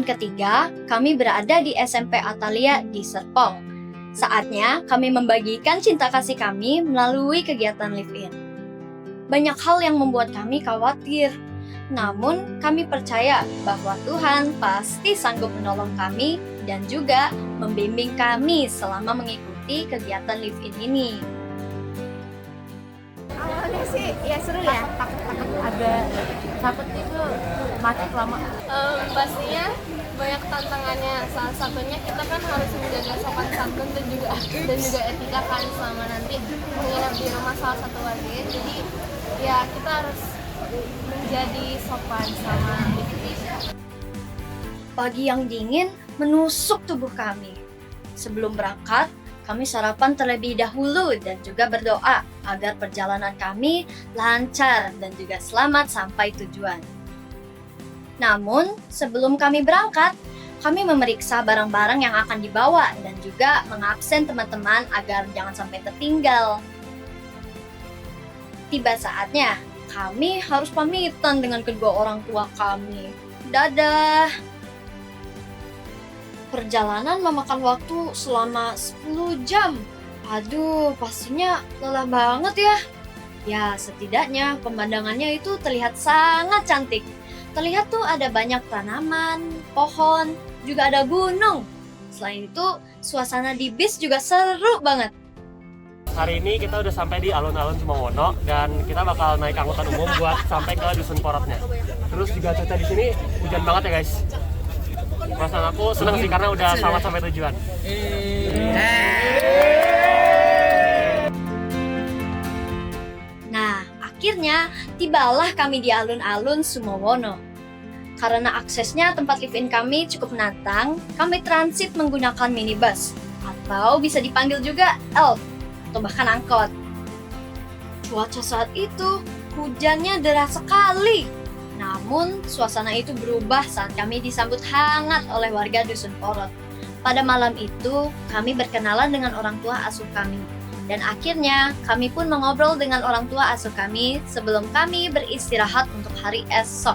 tahun ketiga, kami berada di SMP Atalia di Serpong. Saatnya kami membagikan cinta kasih kami melalui kegiatan live-in. Banyak hal yang membuat kami khawatir. Namun, kami percaya bahwa Tuhan pasti sanggup menolong kami dan juga membimbing kami selama mengikuti kegiatan live-in ini. Awalnya sih ya seru ya, takut agak takut itu macet lama. Pastinya banyak tantangannya. Salah satunya kita kan harus menjaga sopan santun dan juga etika kan selama nanti menginap di rumah salah satu warga. Jadi ya kita harus menjadi sopan sama Indonesia. Pagi yang dingin menusuk tubuh kami. Sebelum berangkat, kami sarapan terlebih dahulu dan juga berdoa agar perjalanan kami lancar dan juga selamat sampai tujuan. Namun, sebelum kami berangkat, kami memeriksa barang-barang yang akan dibawa dan juga mengabsen teman-teman agar jangan sampai tertinggal. Tiba saatnya, kami harus pamitan dengan kedua orang tua kami. Dadah! Perjalanan memakan waktu selama 10 jam. Aduh, pastinya lelah banget ya. Ya, setidaknya pemandangannya itu terlihat sangat cantik. Terlihat tuh ada banyak tanaman, pohon, juga ada gunung. Selain itu, suasana di bis juga seru banget. Hari ini kita udah sampai di alun-alun Sumawono dan kita bakal naik angkutan umum buat sampai ke Dusun Porotnya. Terus juga cuaca di sini hujan banget ya guys. Perasaan aku senang sih karena udah selamat sampai tujuan. Nah, akhirnya tibalah kami di alun-alun Sumawono. Karena aksesnya tempat live-in kami cukup menantang, kami transit menggunakan minibus atau bisa dipanggil juga ELF atau bahkan angkot. Cuaca saat itu hujannya deras sekali. Namun, suasana itu berubah saat kami disambut hangat oleh warga Dusun Porot. Pada malam itu, kami berkenalan dengan orang tua asuh kami. Dan akhirnya, kami pun mengobrol dengan orang tua asuh kami sebelum kami beristirahat untuk hari esok.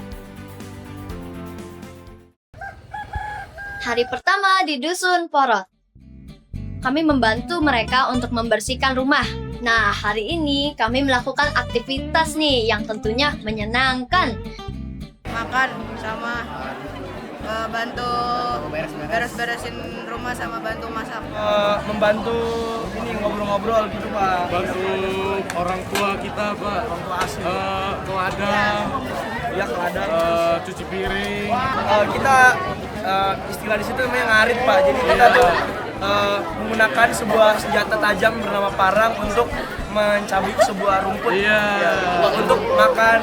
Hari pertama di Dusun Porot. Kami membantu mereka untuk membersihkan rumah. Nah, hari ini kami melakukan aktivitas nih yang tentunya menyenangkan. Makan sama bantu beres-beresin rumah sama bantu masak. Membantu ini ngobrol-ngobrol gitu Pak. Bantu orang tua kita Pak. Orang tua asli. Keladang, Ya keladang. cuci piring. Kita istilah di situ namanya ngarit Pak. Jadi kita tuh menggunakan sebuah senjata tajam bernama parang untuk mencabik sebuah rumput. Iya. Untuk makan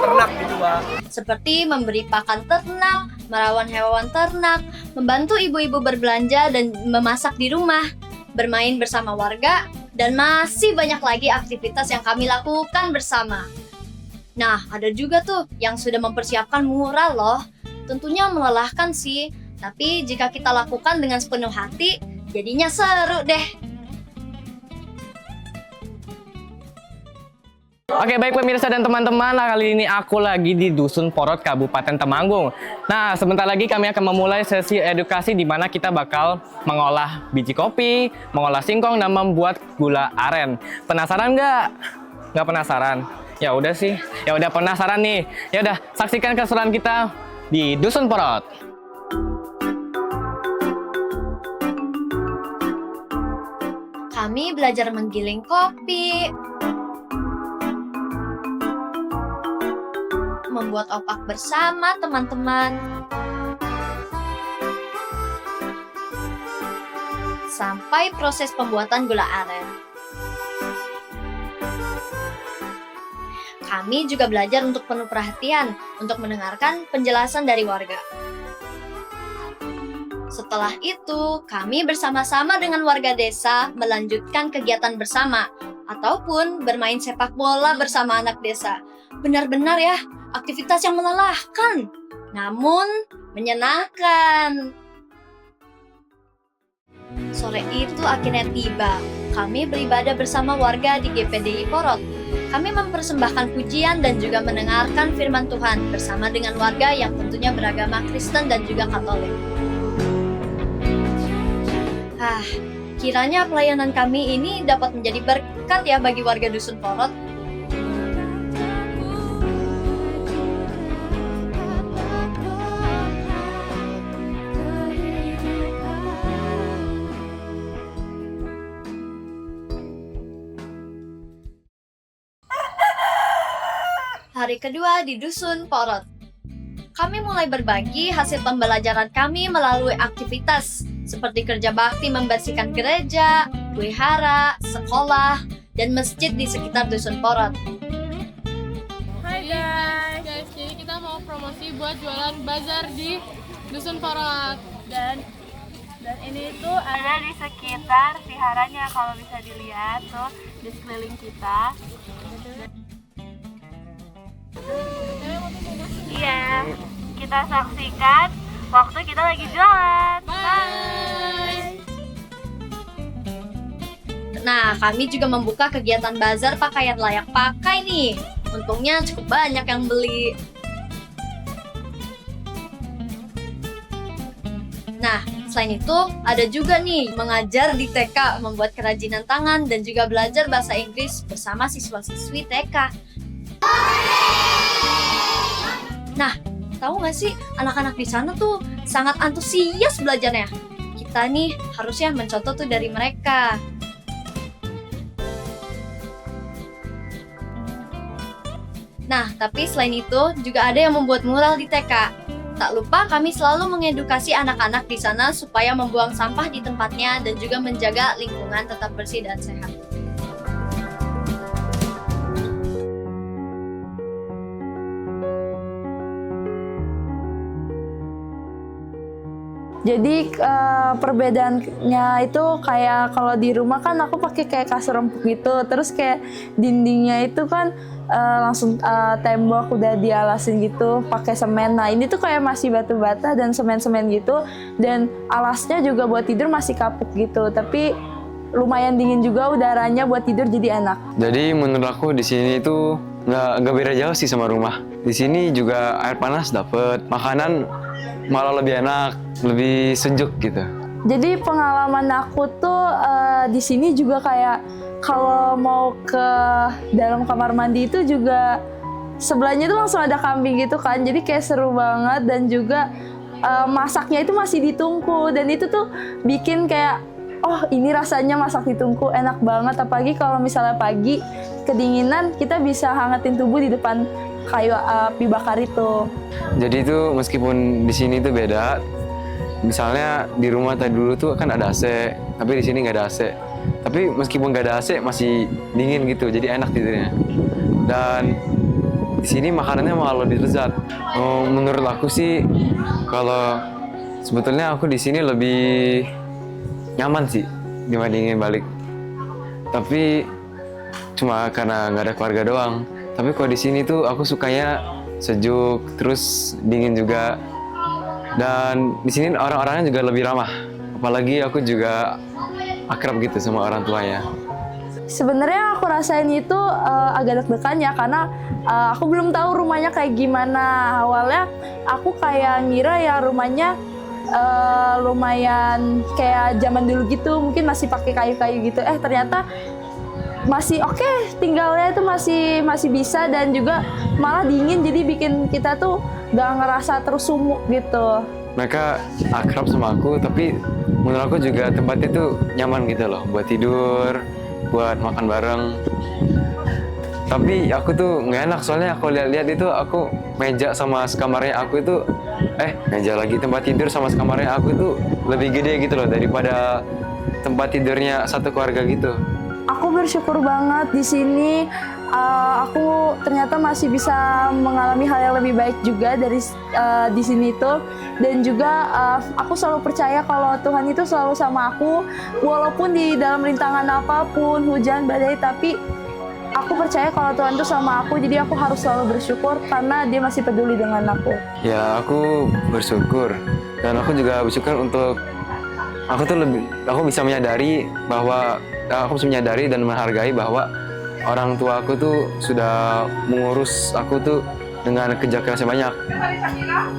ternak gitu Pak. Seperti memberi pakan ternak, merawat hewan ternak, membantu ibu-ibu berbelanja dan memasak di rumah, bermain bersama warga, dan masih banyak lagi aktivitas yang kami lakukan bersama. Nah, ada juga tuh yang sudah mempersiapkan mural loh. Tentunya melelahkan sih, tapi jika kita lakukan dengan sepenuh hati, jadinya seru deh. Oke, baik pemirsa dan teman-teman, kali ini aku lagi di Dusun Porot, Kabupaten Temanggung. Nah, sebentar lagi kami akan memulai sesi edukasi di mana kita bakal mengolah biji kopi, mengolah singkong, dan membuat gula aren. Penasaran nggak? Nggak penasaran? Ya udah sih, ya udah penasaran nih. Ya udah, saksikan keseruan kita di Dusun Porot. Kami belajar menggiling kopi, membuat opak bersama teman-teman, sampai proses pembuatan gula aren. Kami juga belajar untuk penuh perhatian untuk mendengarkan penjelasan dari warga. Setelah itu, kami bersama-sama dengan warga desa melanjutkan kegiatan bersama ataupun bermain sepak bola bersama anak desa. Benar-benar ya, aktivitas yang melelahkan, namun menyenangkan. Sore itu akhirnya tiba. Kami beribadah bersama warga di GPDI Porot. Kami mempersembahkan pujian dan juga mendengarkan firman Tuhan bersama dengan warga yang tentunya beragama Kristen dan juga Katolik. Kiranya pelayanan kami ini dapat menjadi berkat ya bagi warga Dusun Porot. Hari kedua di Dusun Porot. Kami mulai berbagi hasil pembelajaran kami melalui aktivitas seperti kerja bakti membersihkan gereja, wihara, sekolah, dan masjid di sekitar Dusun Porot. Hai guys, jadi kita mau promosi buat jualan bazar di Dusun Porot. Dan ini tuh ada di sekitar viharanya, kalau bisa dilihat tuh di sekeliling kita. Iya, kita saksikan waktu kita lagi jualan. Bye. Nah, kami juga membuka kegiatan bazar pakaian layak pakai nih. Untungnya cukup banyak yang beli. Nah, selain itu ada juga nih mengajar di TK, membuat kerajinan tangan dan juga belajar bahasa Inggris bersama siswa-siswi TK. Nah, tahu nggak sih anak-anak di sana tuh sangat antusias belajarnya. Kita nih harusnya mencontoh tuh dari mereka. Nah, tapi selain itu juga ada yang membuat mural di TK. Tak lupa kami selalu mengedukasi anak-anak di sana supaya membuang sampah di tempatnya dan juga menjaga lingkungan tetap bersih dan sehat. Jadi perbedaannya itu kayak kalau di rumah kan aku pakai kayak kasur empuk gitu, terus kayak dindingnya itu kan langsung tembok udah dialasin gitu pakai semen. Nah ini tuh kayak masih batu bata dan semen-semen gitu, dan alasnya juga buat tidur masih kapuk gitu, tapi lumayan dingin juga udaranya buat tidur jadi enak. Jadi menurut aku di sini itu nggak beda jauh sih sama rumah. Di sini juga air panas dapet, makanan malah lebih enak, lebih sejuk gitu. Jadi pengalaman aku tuh di sini juga kayak kalau mau ke dalam kamar mandi itu juga sebelahnya tuh langsung ada kambing gitu kan. Jadi kayak seru banget, dan juga masaknya itu masih ditungku, dan itu tuh bikin kayak oh ini rasanya masak ditungku enak banget. Apalagi kalau misalnya pagi kedinginan, kita bisa hangatin tubuh di depan kayu api bakar itu. Jadi itu meskipun di sini tuh beda, misalnya di rumah tadi dulu tuh kan ada AC, tapi di sini nggak ada AC. Tapi meskipun nggak ada AC masih dingin gitu, jadi enak tidurnya. Dan di sini makanannya malah lebih lezat. Menurut aku sih, kalau sebetulnya aku di sini lebih nyaman sih dibandingin balik. Tapi cuma karena nggak ada keluarga doang. Tapi kalau di sini tuh aku sukanya sejuk, terus dingin juga. Dan di sini orang-orangnya juga lebih ramah. Apalagi aku juga akrab gitu sama orang tuanya. Sebenarnya aku rasain itu agak deg-degan ya, karena aku belum tahu rumahnya kayak gimana. Awalnya aku kayak ngira ya rumahnya lumayan kayak zaman dulu gitu, mungkin masih pakai kayu-kayu gitu. Ternyata masih oke, tinggalnya itu masih bisa, dan juga malah dingin, jadi bikin kita tuh gak ngerasa terus sumuk gitu. Mereka akrab sama aku, tapi menurut aku juga tempatnya tuh nyaman gitu loh, buat tidur, buat makan bareng. Tapi aku tuh nggak enak, soalnya aku lihat-lihat itu aku meja sama sekamarnya aku itu, meja lagi, tempat tidur sama sekamarnya aku itu lebih gede gitu loh daripada tempat tidurnya satu keluarga gitu. Aku bersyukur banget di sini. Aku ternyata masih bisa mengalami hal yang lebih baik juga dari di sini tuh, dan juga aku selalu percaya kalau Tuhan itu selalu sama aku, walaupun di dalam rintangan apapun, hujan, badai, tapi aku percaya kalau Tuhan itu sama aku, jadi aku harus selalu bersyukur karena Dia masih peduli dengan aku. Ya aku bersyukur, dan aku juga bersyukur untuk aku bisa menyadari dan menghargai bahwa orang tua aku tuh sudah mengurus aku tuh dengan kerja keras yang banyak.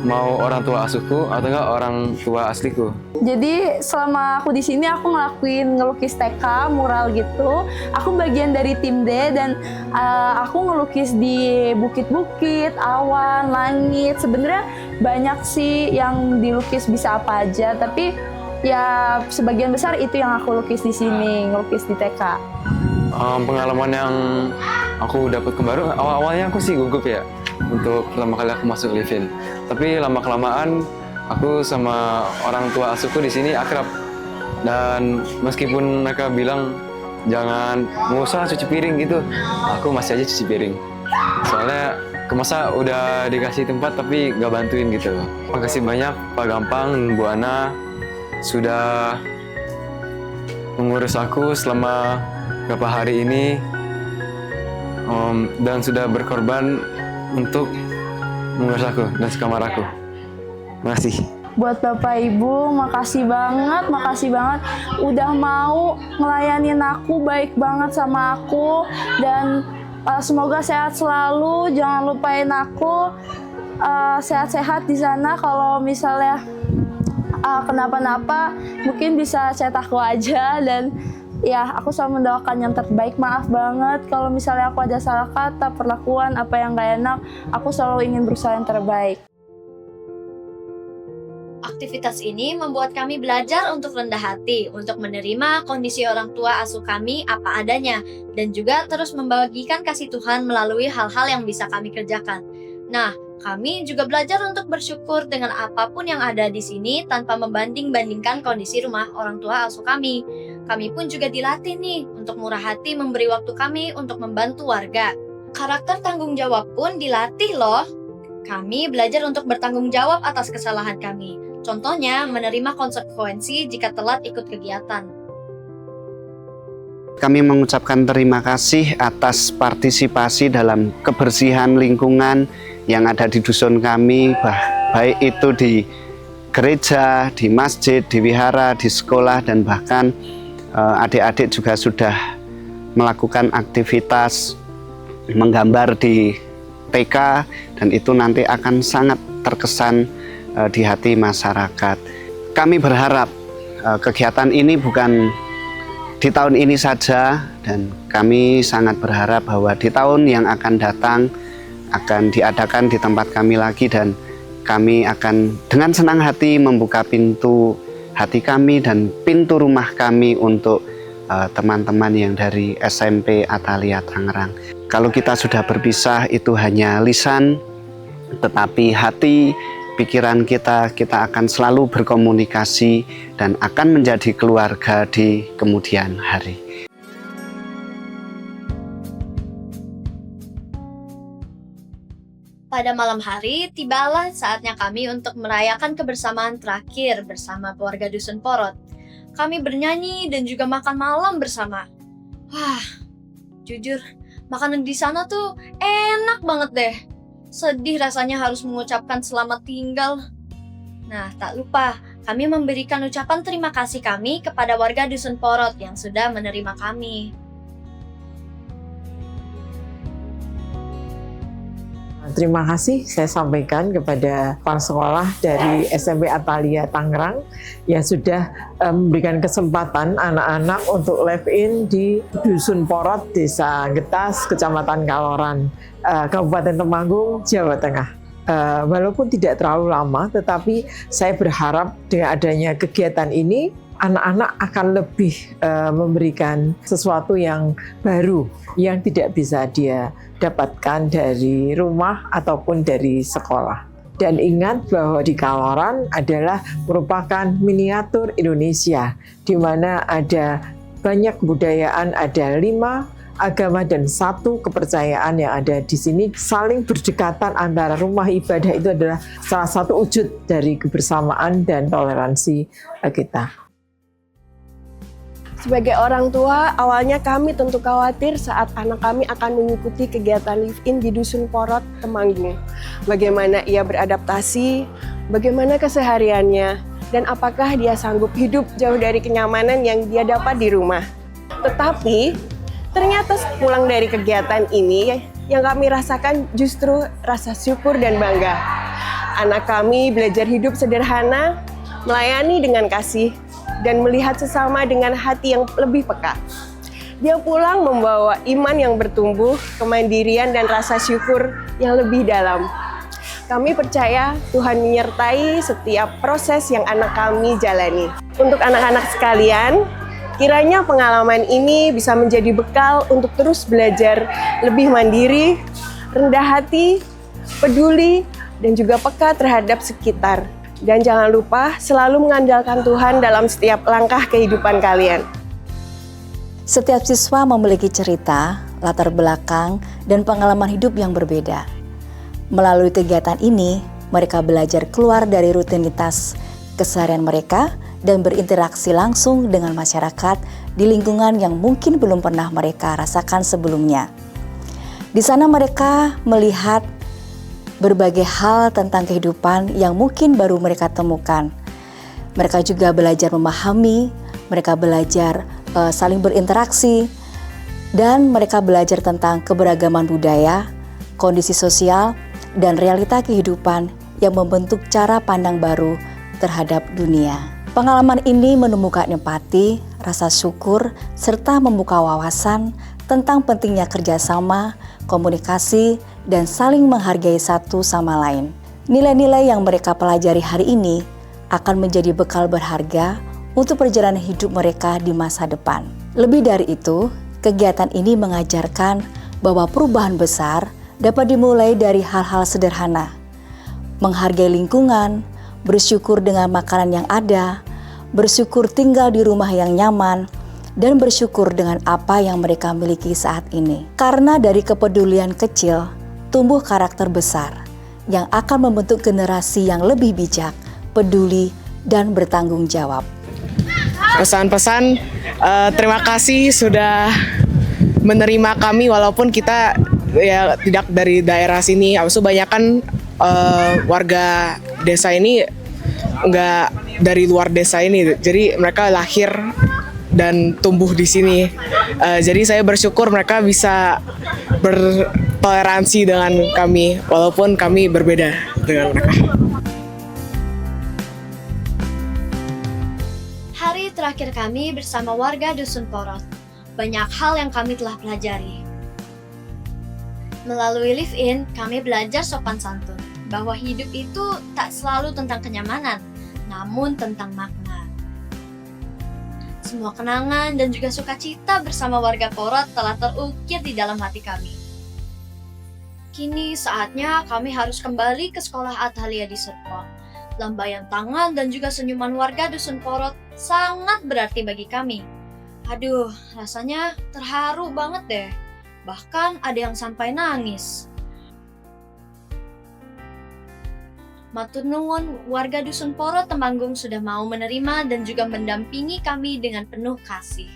Mau orang tua asuhku atau enggak orang tua asliku. Jadi selama aku di sini aku ngelakuin ngelukis TK, mural gitu. Aku bagian dari tim D dan aku ngelukis di bukit-bukit, awan, langit. Sebenarnya banyak sih yang dilukis, bisa apa aja, tapi ya sebagian besar itu yang aku lukis di sini, ngelukis di TK. Pengalaman yang aku dapat kemarin, awalnya aku sih gugup ya untuk pertama kali aku masuk live-in. Tapi lama-kelamaan aku sama orang tua asuhku di sini akrab. Dan meskipun mereka bilang jangan, nggak usah cuci piring gitu, aku masih aja cuci piring. Soalnya masa udah dikasih tempat tapi nggak bantuin gitu. Makasih banyak Pak Gampang, Bu Ana sudah mengurus aku selama beberapa hari ini dan sudah berkorban untuk mengurus aku dan sekamar aku. Makasih. Buat Bapak Ibu, makasih banget udah mau ngelayanin aku, baik banget sama aku, dan semoga sehat selalu, jangan lupain aku, sehat-sehat di sana. Kalau misalnya kenapa-napa mungkin bisa chat aku aja, dan ya aku selalu mendoakan yang terbaik. Maaf banget kalau misalnya aku ada salah kata, perlakuan, apa yang gak enak, aku selalu ingin berusaha yang terbaik. Aktivitas ini membuat kami belajar untuk rendah hati, untuk menerima kondisi orang tua asuh kami apa adanya, dan juga terus membagikan kasih Tuhan melalui hal-hal yang bisa kami kerjakan. Nah, kami juga belajar untuk bersyukur dengan apapun yang ada di sini tanpa membanding-bandingkan kondisi rumah orang tua asuh kami. Kami pun juga dilatih nih untuk murah hati memberi waktu kami untuk membantu warga. Karakter tanggung jawab pun dilatih loh. Kami belajar untuk bertanggung jawab atas kesalahan kami. Contohnya, menerima konsekuensi jika telat ikut kegiatan. Kami mengucapkan terima kasih atas partisipasi dalam kebersihan lingkungan yang ada di dusun kami, baik itu di gereja, di masjid, di wihara, di sekolah, dan bahkan adik-adik juga sudah melakukan aktivitas menggambar di TK, dan itu nanti akan sangat terkesan di hati masyarakat. Kami berharap kegiatan ini bukan di tahun ini saja, dan kami sangat berharap bahwa di tahun yang akan datang akan diadakan di tempat kami lagi, dan kami akan dengan senang hati membuka pintu hati kami dan pintu rumah kami untuk teman-teman yang dari SMP Atalia Tangerang. Kalau kita sudah berpisah itu hanya lisan, tetapi hati, pikiran kita akan selalu berkomunikasi dan akan menjadi keluarga di kemudian hari. Pada malam hari, tibalah saatnya kami untuk merayakan kebersamaan terakhir bersama keluarga Dusun Porot. Kami bernyanyi dan juga makan malam bersama. Wah, jujur, makanan di sana tuh enak banget deh. Sedih rasanya harus mengucapkan selamat tinggal. Nah, tak lupa, kami memberikan ucapan terima kasih kami kepada warga Dusun Porot yang sudah menerima kami. Terima kasih saya sampaikan kepada kepala sekolah dari SMP Atalia Tangerang yang sudah memberikan kesempatan anak-anak untuk live-in di Dusun Porot, Desa Getas, Kecamatan Kaloran, Kabupaten Temanggung, Jawa Tengah. Walaupun tidak terlalu lama, tetapi saya berharap dengan adanya kegiatan ini, anak-anak akan lebih memberikan sesuatu yang baru yang tidak bisa dia dapatkan dari rumah ataupun dari sekolah. Dan ingat bahwa di Kaloran adalah merupakan miniatur Indonesia, di mana ada banyak kebudayaan, ada 5 agama dan 1 kepercayaan yang ada di sini. Saling berdekatan antara rumah ibadah itu adalah salah satu wujud dari kebersamaan dan toleransi kita. Sebagai orang tua, awalnya kami tentu khawatir saat anak kami akan mengikuti kegiatan live-in di Dusun Porot, Temanggung. Bagaimana ia beradaptasi, bagaimana kesehariannya, dan apakah dia sanggup hidup jauh dari kenyamanan yang dia dapat di rumah. Tetapi, Ternyata pulang dari kegiatan ini, yang kami rasakan justru rasa syukur dan bangga. Anak kami belajar hidup sederhana, melayani dengan kasih, dan melihat sesama dengan hati yang lebih peka. Dia pulang membawa iman yang bertumbuh, kemandirian dan rasa syukur yang lebih dalam. Kami percaya Tuhan menyertai setiap proses yang anak kami jalani. Untuk anak-anak sekalian, kiranya pengalaman ini bisa menjadi bekal untuk terus belajar lebih mandiri, rendah hati, peduli, dan juga peka terhadap sekitar. Dan jangan lupa selalu mengandalkan Tuhan dalam setiap langkah kehidupan kalian. Setiap siswa memiliki cerita, latar belakang, dan pengalaman hidup yang berbeda. Melalui kegiatan ini, mereka belajar keluar dari rutinitas keseharian mereka dan berinteraksi langsung dengan masyarakat di lingkungan yang mungkin belum pernah mereka rasakan sebelumnya. Di sana mereka melihat berbagai hal tentang kehidupan yang mungkin baru mereka temukan. Mereka juga belajar memahami, mereka belajar saling berinteraksi, dan mereka belajar tentang keberagaman budaya, kondisi sosial, dan realita kehidupan yang membentuk cara pandang baru terhadap dunia. Pengalaman ini menemukan empati, rasa syukur, serta membuka wawasan tentang pentingnya kerjasama, komunikasi, dan saling menghargai satu sama lain. Nilai-nilai yang mereka pelajari hari ini akan menjadi bekal berharga untuk perjalanan hidup mereka di masa depan. Lebih dari itu, kegiatan ini mengajarkan bahwa perubahan besar dapat dimulai dari hal-hal sederhana. Menghargai lingkungan, bersyukur dengan makanan yang ada, bersyukur tinggal di rumah yang nyaman, dan bersyukur dengan apa yang mereka miliki saat ini. Karena dari kepedulian kecil, tumbuh karakter besar yang akan membentuk generasi yang lebih bijak, peduli, dan bertanggung jawab. Pesan-pesan, terima kasih sudah menerima kami walaupun kita ya tidak dari daerah sini. Kebanyakan warga desa ini nggak dari luar desa ini, jadi mereka lahir dan tumbuh di sini. Jadi saya bersyukur mereka bisa bertoleransi dengan kami walaupun kami berbeda dengan mereka. Hari terakhir kami bersama warga Dusun Porot. Banyak hal yang kami telah pelajari. Melalui live-in, kami belajar sopan santun, bahwa hidup itu tak selalu tentang kenyamanan, namun tentang makna. Semua kenangan dan juga sukacita bersama warga Porot telah terukir di dalam hati kami. Kini saatnya kami harus kembali ke sekolah Atalia di Serpong. Lambaian tangan dan juga senyuman warga Dusun Porot sangat berarti bagi kami. Aduh, rasanya terharu banget deh. Bahkan ada yang sampai nangis. Matur nuwun warga Dusun Porot Temanggung sudah mau menerima dan juga mendampingi kami dengan penuh kasih.